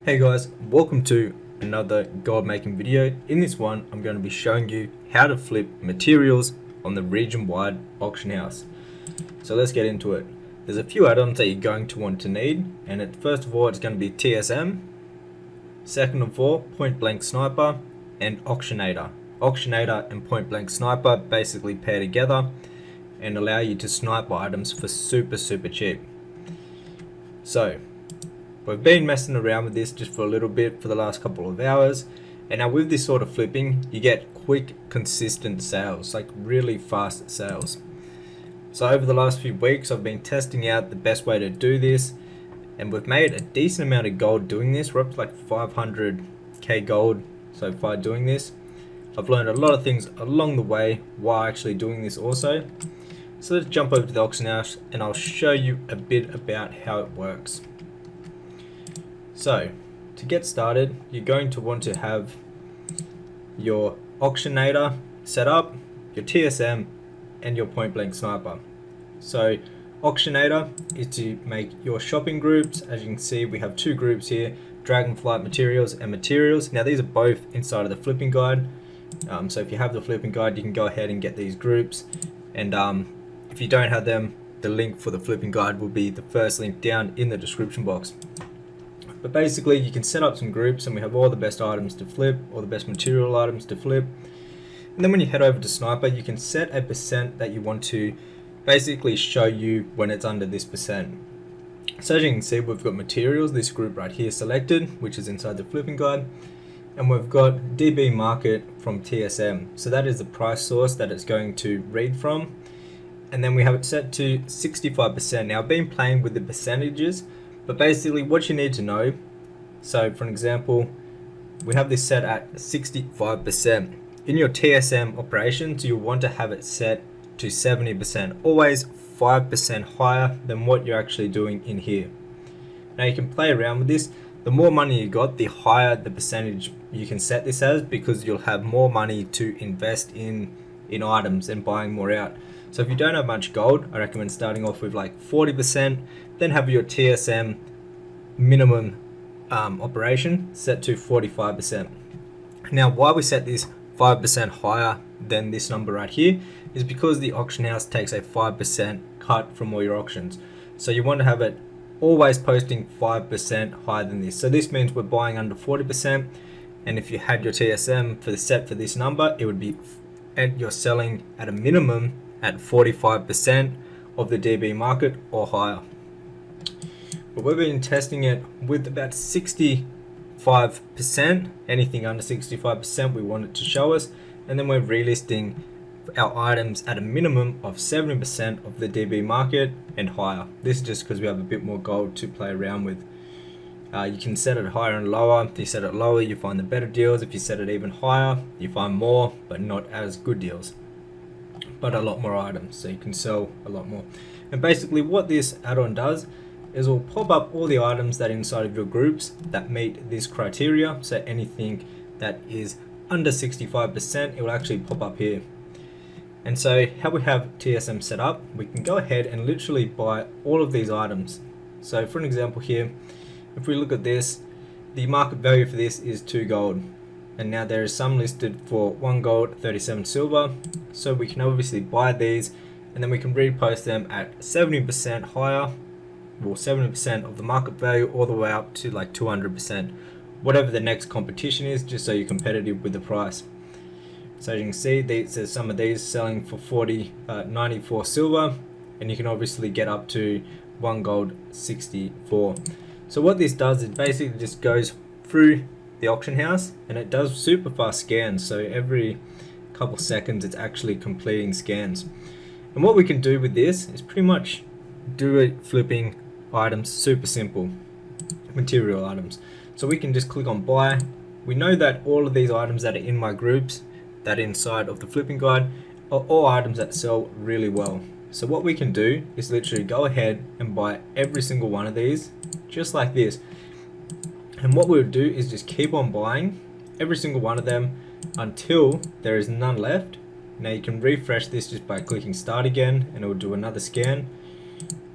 Hey guys, welcome to another gold making video. In this one, I'm going to be showing you how to flip materials on the region-wide auction house. So let's get into it. There's a few add-ons that you're going to want to need, and first of all, it's going to be TSM. Second of all, point blank sniper and auctionator. Auctionator and point blank sniper basically pair together and allow you to snipe items for super cheap. So we've been messing around with this just for a little bit for the last couple of hours, and now with this sort of flipping you get quick consistent sales, like really fast sales. So over the last few weeks I've been testing out the best way to do this, and we've made a decent amount of gold doing this. We're up to like 500k gold so far doing this. I've learned a lot of things along the way while actually doing this also. So let's jump over to the auction house and I'll show you a bit about how it works. So to get started, you're going to want to have your auctionator set up, your TSM and your point blank sniper. So auctionator is to make your shopping groups. As you can see, we have two groups here, Dragonflight materials and materials. Now these are both inside of the flipping guide. So if you have the flipping guide, you can go ahead and get these groups, and if you don't have them, the link for the flipping guide will be the first link down in the description box. But basically you can set up some groups and we have all the best items to flip, all the best material items to flip. And then when you head over to sniper, you can set a percent that you want to basically show you when it's under this percent. So as you can see, we've got materials, this group right here selected, which is inside the flipping guide. And we've got DB market from TSM. So that is the price source that it's going to read from. And then we have it set to 65%. Now I've been playing with the percentages, but basically what you need to know, so for an example, we have this set at 65%. In your TSM operations, you'll want to have it set to 70%, always 5% higher than what you're actually doing in here. Now you can play around with this. The more money you got, the higher the percentage you can set this as, because you'll have more money to invest in items and buying more out. So if you don't have much gold, I recommend starting off with like 40%, then have your TSM minimum operation set to 45%. Now why we set this 5% higher than this number right here is because the auction house takes a 5% cut from all your auctions. So you want to have it always posting 5% higher than this. So this means we're buying under 40%, and if you had your TSM for the set for this number, it would be, and you're selling at a minimum at 45% of the DB market or higher. But we've been testing it with about 65%. Anything under 65% we want it to show us, and then we're relisting our items at a minimum of 70% of the DB market and higher. This is just because we have a bit more gold to play around with. You can set it higher and lower. If you set it lower, you find the better deals. If you set it even higher, you find more but not as good deals, but a lot more items, so you can sell a lot more. And basically what this add-on does is it will pop up all the items that are inside of your groups that meet this criteria. So anything that is under 65%, it will actually pop up here. And so how we have TSM set up, we can go ahead and literally buy all of these items. So for an example here, if we look at this, the market value for this is 2 gold. And now there is some listed for 1 gold, 37 silver. So we can obviously buy these, and then we can repost them at 70% higher, or 70% of the market value, all the way up to like 200%, whatever the next competition is, just so you're competitive with the price. So as you can see, there's some of these selling for 94 silver, and you can obviously get up to 1 gold 64. So what this does is basically just goes through the auction house, and it does super fast scans. So every couple seconds it's actually completing scans. And what we can do with this is pretty much do it flipping items super simple, material items. So we can just click on buy. We know that all of these items that are in my groups that are inside of the flipping guide are all items that sell really well. So what we can do is literally go ahead and buy every single one of these just like this. And what we'll do is just keep on buying every single one of them until there is none left. Now you can refresh this just by clicking start again, and it will do another scan.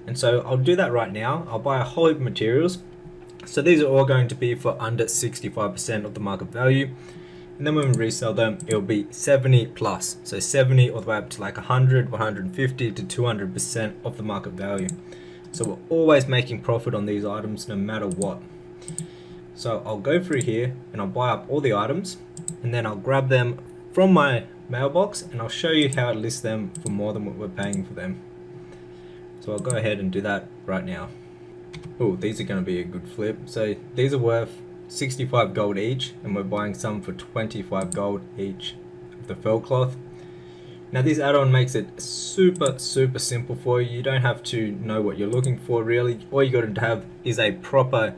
And so I'll do that right now. I'll buy a whole heap of materials, So these are all going to be for under 65% of the market value. And then when we resell them, it'll be 70 plus. So 70 all the way up to like 100, 150 to 200% of the market value. So we're always making profit on these items no matter what. So I'll go through here and I'll buy up all the items, and then I'll grab them from my mailbox and I'll show you how it lists them for more than what we're paying for them. So I'll go ahead and do that right now. Oh, these are going to be a good flip. So these are worth 65 gold each, and we're buying some for 25 gold each of the fell cloth. Now this add-on makes it super simple for you. You don't have to know what you're looking for really. All you got to have is a proper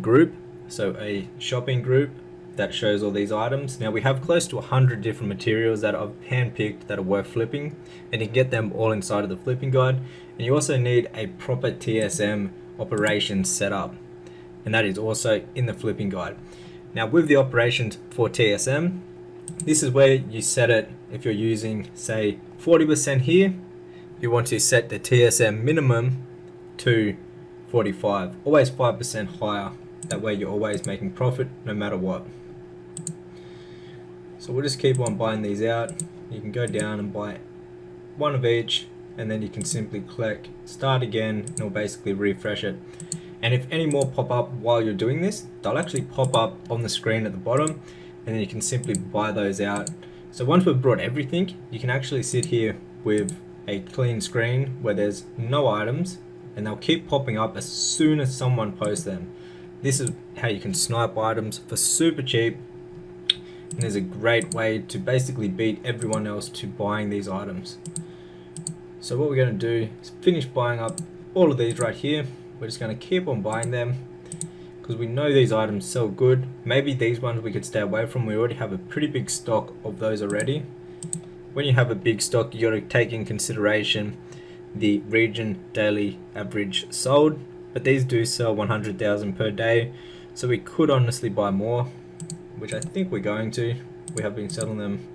group, so a shopping group that shows all these items. Now we have close to 100 different materials that I've handpicked that are worth flipping, and you can get them all inside of the flipping guide. And you also need a proper TSM operation set up, and that is also in the flipping guide. Now with the operations for TSM, this is where you set it. If you're using say 40% here, you want to set the TSM minimum to 45, always 5% higher. That way you're always making profit no matter what. So we'll just keep on buying these out. You can go down and buy one of each, and then you can simply click start again, and it'll basically refresh it. And if any more pop up while you're doing this, they'll actually pop up on the screen at the bottom, and then you can simply buy those out. So once we've brought everything, you can actually sit here with a clean screen where there's no items, and they'll keep popping up as soon as someone posts them. This is how you can snipe items for super cheap, and is a great way to basically beat everyone else to buying these items. So what we're going to do is finish buying up all of these right here. We're just going to keep on buying them because we know these items sell good. Maybe these ones we could stay away from. We already have a pretty big stock of those already. When you have a big stock, you got to take in consideration the region daily average sold, but these do sell 100,000 per day, so we could honestly buy more, which I think we're going to. We have been selling them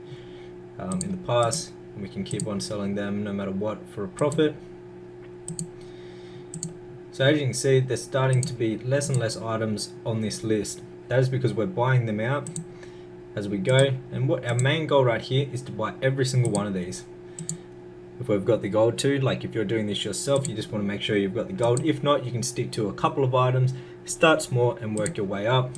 in the past, and we can keep on selling them no matter what for a profit. So as you can see, there's starting to be less and less items on this list. That is because we're buying them out as we go, and what our main goal right here is to buy every single one of these. If we've got the gold too, like if you're doing this yourself, you just want to make sure you've got the gold. If not, you can stick to a couple of items, start small and work your way up.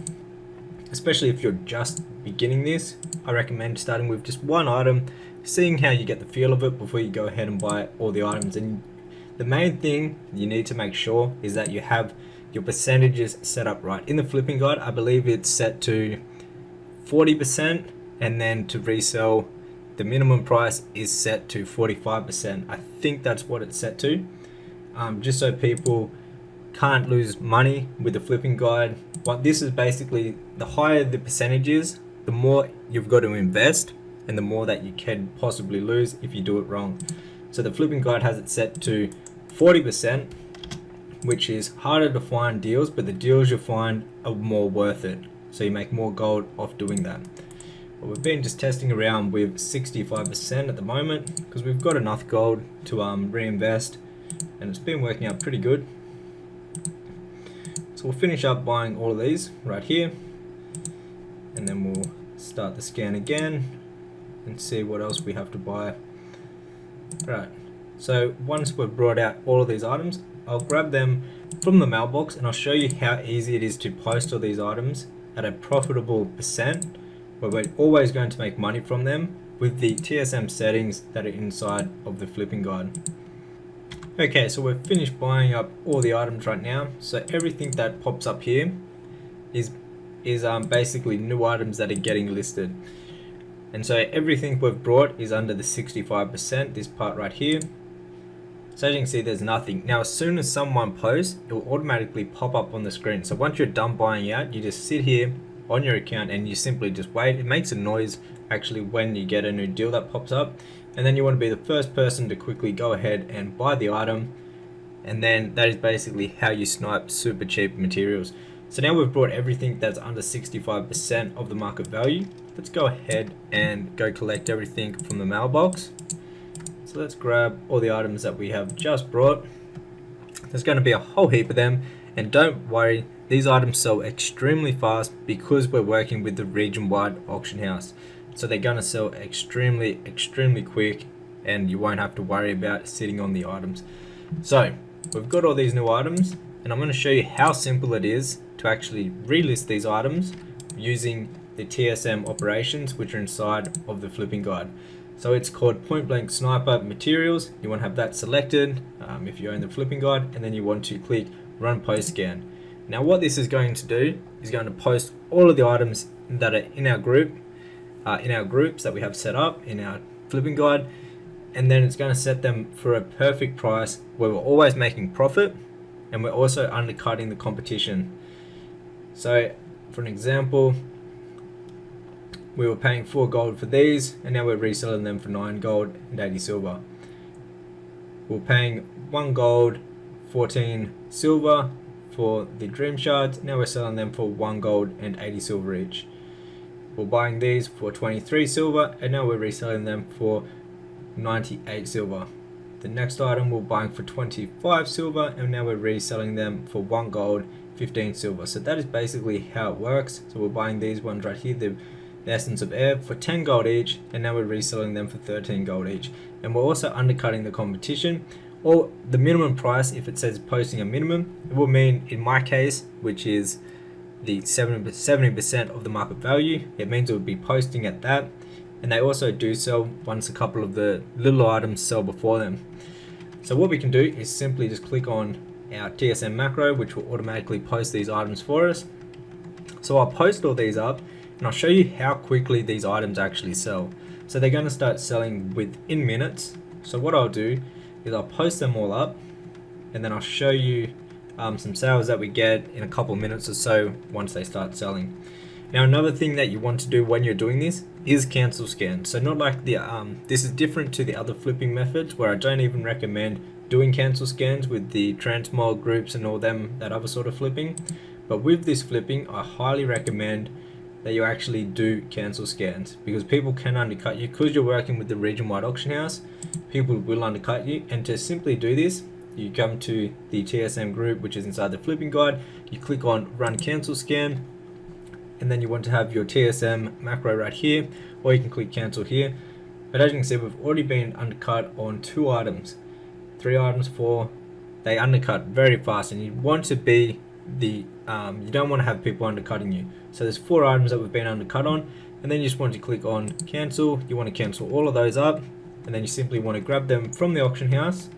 Especially if you're just beginning this, I recommend starting with just one item, seeing how you get the feel of it before you go ahead and buy all the items. And the main thing you need to make sure is that you have your percentages set up right. In the flipping guide, I believe it's set to 40%, and then to resell, the minimum price is set to 45%. I think that's what it's set to, just so people can't lose money with the flipping guide. But this is basically, the higher the percentage is, the more you've got to invest, and the more that you can possibly lose if you do it wrong. So the flipping guide has it set to 40%, which is harder to find deals, but the deals you find are more worth it. So you make more gold off doing that. But we've been just testing around with 65% at the moment because we've got enough gold to reinvest, and it's been working out pretty good. So we'll finish up buying all of these right here, and then we'll start the scan again and see what else we have to buy. Right, so once we've brought out all of these items, I'll grab them from the mailbox and I'll show you how easy it is to post all these items at a profitable percent, where we're always going to make money from them with the TSM settings that are inside of the flipping guide. Okay, so we've finished buying up all the items right now. So everything that pops up here is basically new items that are getting listed. And so everything we've brought is under the 65%, this part right here. So as you can see, there's nothing. Now, as soon as someone posts, it will automatically pop up on the screen. So once you're done buying out, you just sit here on your account and you simply just wait. It makes a noise actually when you get a new deal that pops up. And then you want to be the first person to quickly go ahead and buy the item. And then that is basically how you snipe super cheap materials. So now we've brought everything that's under 65% of the market value. Let's go ahead and go collect everything from the mailbox. So let's grab all the items that we have just brought. There's going to be a whole heap of them, and don't worry, these items sell extremely fast because we're working with the region-wide auction house. So they're gonna sell extremely quick, and you won't have to worry about sitting on the items. So we've got all these new items, and I'm gonna show you how simple it is to actually relist these items using the TSM operations, which are inside of the flipping guide. So it's called Point Blank Sniper Materials. You want to have that selected if you own the flipping guide, and then you want to click Run Post Scan. Now what this is going to do is going to post all of the items that are in our group, in our groups that we have set up in our flipping guide, and then it's going to set them for a perfect price where we're always making profit, and we're also undercutting the competition. So for an example, we were paying 4 gold for these, and now we're reselling them for 9 gold and 80 silver. We're paying 1 gold, 14 silver for the dream shards. Now we're selling them for 1 gold and 80 silver each. We're buying these for 23 silver, and now we're reselling them for 98 silver. The next item we're buying for 25 silver, and now we're reselling them for 1 gold, 15 silver. So that is basically how it works. So we're buying these ones right here, the Essence of Air, for 10 gold each, and now we're reselling them for 13 gold each. And we're also undercutting the competition, or the minimum price. If it says posting a minimum, it will mean, in my case, which is the 70% of the market value, it means it would be posting at that. And they also do sell once a couple of the little items sell before them. So what we can do is simply just click on our TSM macro, which will automatically post these items for us. So I'll post all these up, and I'll show you how quickly these items actually sell. So they're going to start selling within minutes. So what I'll do is I'll post them all up, and then I'll show you some sales that we get in a couple of minutes or so once they start selling. Now another thing that you want to do when you're doing this is cancel scan. So not like the this is different to the other flipping methods, where I don't even recommend doing cancel scans with the transmog groups and all them, that other sort of flipping. But with this flipping, I highly recommend that you actually do cancel scans, because people can undercut you. Because you're working with the region-wide auction house, people will undercut you. And to simply do this, you come to the TSM group, which is inside the flipping guide, you click on Run Cancel Scan, and then you want to have your TSM macro right here, or you can click cancel here. But as you can see, we've already been undercut on 2 items, 3 items, 4. They undercut very fast, and you want to be the you don't want to have people undercutting you. So there's 4 items that we've been undercut on, and then you just want to click on cancel. You want to cancel all of those up, and then you simply want to grab them from the auction house.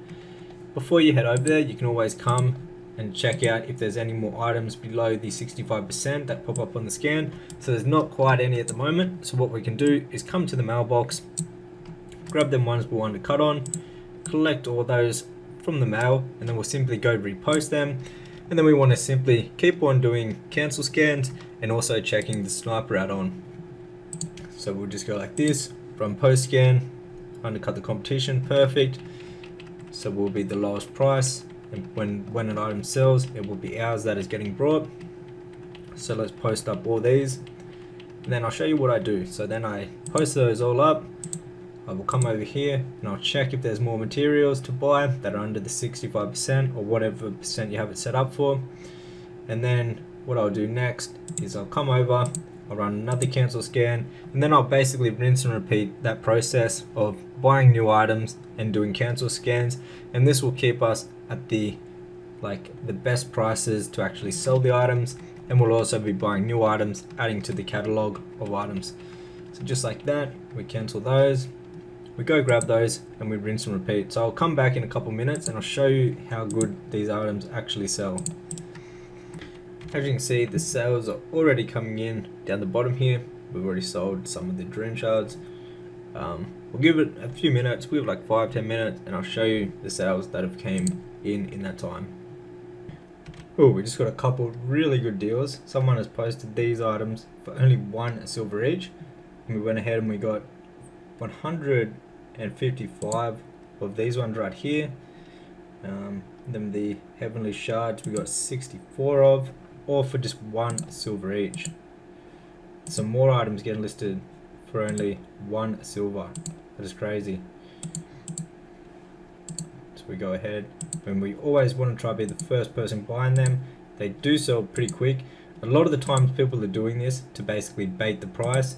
Before you head over there, you can always come and check out if there's any more items below the 65% that pop up on the scan. So there's not quite any at the moment. So what we can do is come to the mailbox, grab them ones we want to cut on, collect all those from the mail, and then we'll simply go repost them. And then we want to simply keep on doing cancel scans and also checking the sniper add-on. So we'll just go like this, run post scan, undercut the competition, perfect. So we'll be the lowest price, and when an item sells, it will be ours that is getting brought. So let's post up all these, and then I'll show you what I do. So then I post those all up. I will come over here and I'll check if there's more materials to buy that are under the 65% or whatever percent you have it set up for. And then what I'll do next is I'll come over, I'll run another cancel scan, and then I'll basically rinse and repeat that process of buying new items and doing cancel scans. And this will keep us at the best prices to actually sell the items, and we'll also be buying new items, adding to the catalog of items. So just like that, we cancel those, we go grab those, and we rinse and repeat. So I'll come back in a couple minutes and I'll show you how good these items actually sell. As you can see, the sales are already coming in down the bottom here. We've already sold some of the dream shards. We'll give it a few minutes. We have like 5-10 minutes, and I'll show you the sales that have came in that time. Oh, we just got a couple really good deals. Someone has posted these items for only 1 silver each, and we went ahead and we got 155 of these ones right here. Then the heavenly shards we got 64 of, all for just 1 silver each. Some more items getting listed for only 1 silver. That is crazy. So we go ahead, and we always want to try to be the first person buying them, They do sell pretty quick. A lot of the times people are doing this to basically bait the price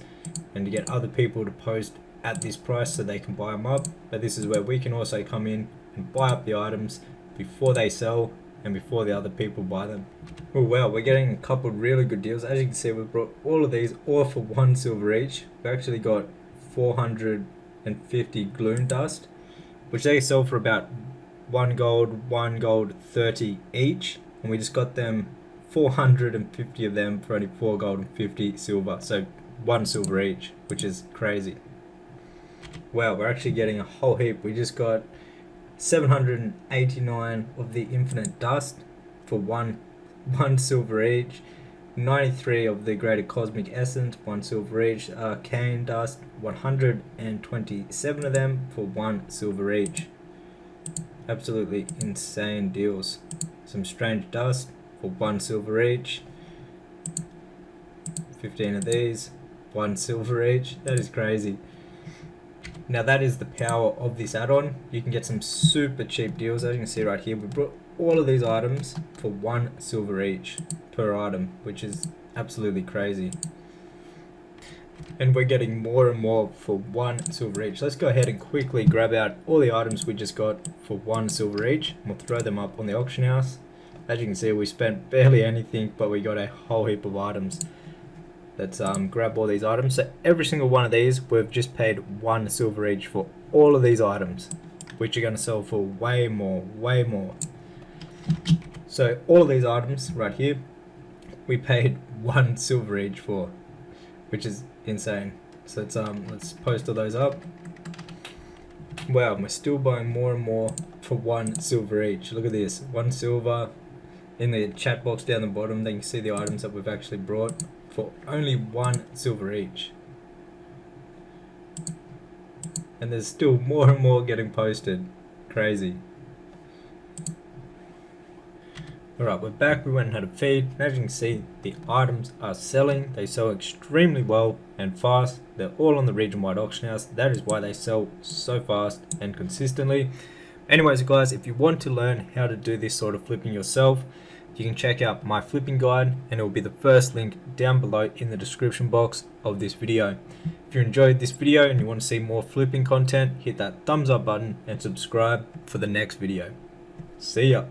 and to get other people to post at this price so they can buy them up. But this is where we can also come in and buy up the items before they sell and before the other people buy them. Oh wow, we're getting a couple of really good deals. As you can see, we brought all of these all for 1 silver each. We actually got 450 gloom dust, which they sell for about 1 gold 30 each, and we just got them 450 of them for only 4 gold and 50 silver, so 1 silver each, which is crazy. Wow, we're actually getting a whole heap. We just got 789 of the infinite dust for one silver each, 93 of the greater cosmic essence, 1 silver each, arcane dust, 127 of them for 1 silver each. Absolutely insane deals. Some strange dust for 1 silver each, 15 of these, 1 silver each. That is crazy. Now that is the power of this add-on. You can get some super cheap deals. As you can see right here, we brought all of these items for 1 silver each per item, which is absolutely crazy. And we're getting more and more for 1 silver each. Let's go ahead and quickly grab out all the items we just got for 1 silver each, and we'll throw them up on the auction house. As you can see, we spent barely anything, but we got a whole heap of items. Let's grab all these items. So every single one of these, we've just paid 1 silver each for all of these items, which are going to sell for way more. So all of these items right here, we paid 1 silver each for, which is insane. So let's post all those up. Wow, we're still buying more and more for 1 silver each. Look at this, 1 silver. In the chat box down the bottom, they can see the items that we've actually brought for only 1 silver each. And there's still more and more getting posted. Crazy. Alright, we're back. We went and had a feed. As you can see, the items are selling. They sell extremely well and fast. They're all on the region-wide auction house. That is why they sell so fast and consistently. Anyways guys, if you want to learn how to do this sort of flipping yourself, you can check out my flipping guide, and it will be the first link down below in the description box of this video. If you enjoyed this video and you want to see more flipping content, hit that thumbs up button and subscribe for the next video. See ya.